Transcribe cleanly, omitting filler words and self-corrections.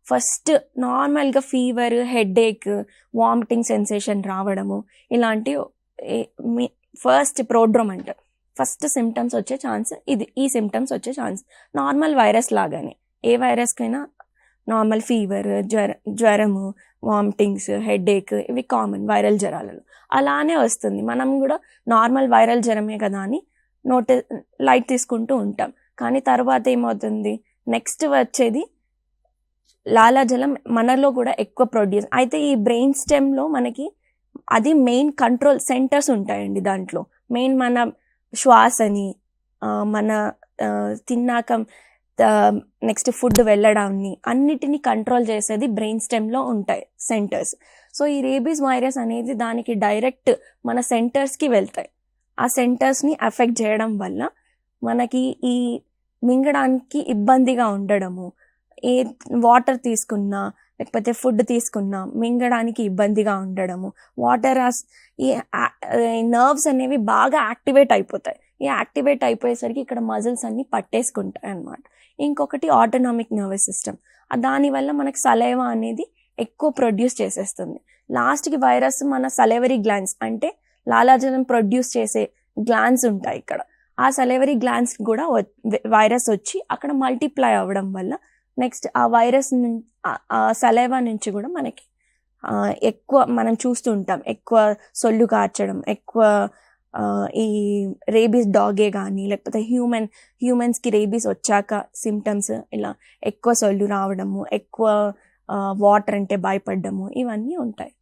First నార్మల్గా fever, headache, vomiting sensation రావడము ఇలాంటి ఫస్ట్ ప్రోడ్రోమ్ అంటారు. ఫస్ట్ సిమ్టమ్స్ వచ్చే ఛాన్స్ ఈ సిమ్టమ్స్ వచ్చే ఛాన్స్ నార్మల్ వైరస్ లాగానే. ఏ వైరస్కైనా నార్మల్ ఫీవర్, జ్వరము, వామిటింగ్స్, హెడేక్ ఇవి కామన్ వైరల్ జ్వరాలలో. అలానే వస్తుంది. మనం కూడా నార్మల్ వైరల్ జ్వరమే కదా అని లైట్ తీసుకుంటూ ఉంటాం. కానీ తర్వాత ఏమవుతుంది, నెక్స్ట్ వచ్చేది లాలాజలం మనలో కూడా ఎక్కువ ప్రొడ్యూస్ అయితే ఈ బ్రెయిన్ స్టెమ్లో మనకి అది మెయిన్ కంట్రోల్ సెంటర్స్ ఉంటాయండి. దాంట్లో మెయిన్ మన శ్వాసని, మన తిన్నాక నెక్స్ట్ ఫుడ్ వెళ్ళడాన్ని అన్నిటినీ కంట్రోల్ చేసేది బ్రెయిన్ స్టెమ్లో ఉంటాయి సెంటర్స్. సో ఈ రేబీస్ వైరస్ అనేది దానికి డైరెక్ట్ మన సెంటర్స్కి వెళ్తాయి. ఆ సెంటర్స్ని అఫెక్ట్ చేయడం వల్ల మనకి ఈ మింగడానికి ఇబ్బందిగా ఉండడము, ఏ వాటర్ తీసుకున్నా లేకపోతే ఫుడ్ తీసుకున్నా మింగడానికి ఇబ్బందిగా ఉండడము, ఈ నర్వ్స్ అనేవి బాగా యాక్టివేట్ అయిపోతాయి. ఈ యాక్టివేట్ అయిపోయేసరికి ఇక్కడ మజిల్స్ అన్ని పట్టేసుకుంటాయి అన్నమాట. ఇంకొకటి ఆటోనామిక్ నర్వస్ సిస్టమ్, దానివల్ల మనకి సలైవా అనేది ఎక్కువ ప్రొడ్యూస్ చేసేస్తుంది. లాస్ట్కి వైరస్ మన సలైవరీ గ్లాండ్స్ అంటే లాలాజలం ప్రొడ్యూస్ చేసే గ్లాండ్స్ ఉంటాయి ఇక్కడ. ఆ సలైవరీ గ్లాండ్స్ కూడా వైరస్ వచ్చి అక్కడ మల్టిప్లై అవ్వడం వల్ల నెక్స్ట్ ఆ వైరస్ ఆ సలైవా నుంచి కూడా మనకి ఎక్కువ మనం చూస్తూ ఉంటాం, ఎక్కువ సొల్లు కార్చడం, ఎక్కువ ఈ రేబీస్ డాగే కానీ లేకపోతే హ్యూమన్స్కి రేబీస్ వచ్చాక సిమ్టమ్స్ ఇలా ఎక్కువ సొల్లు రావడము, ఎక్కువ వాటర్ అంటే భయపడము, ఇవన్నీ ఉంటాయి.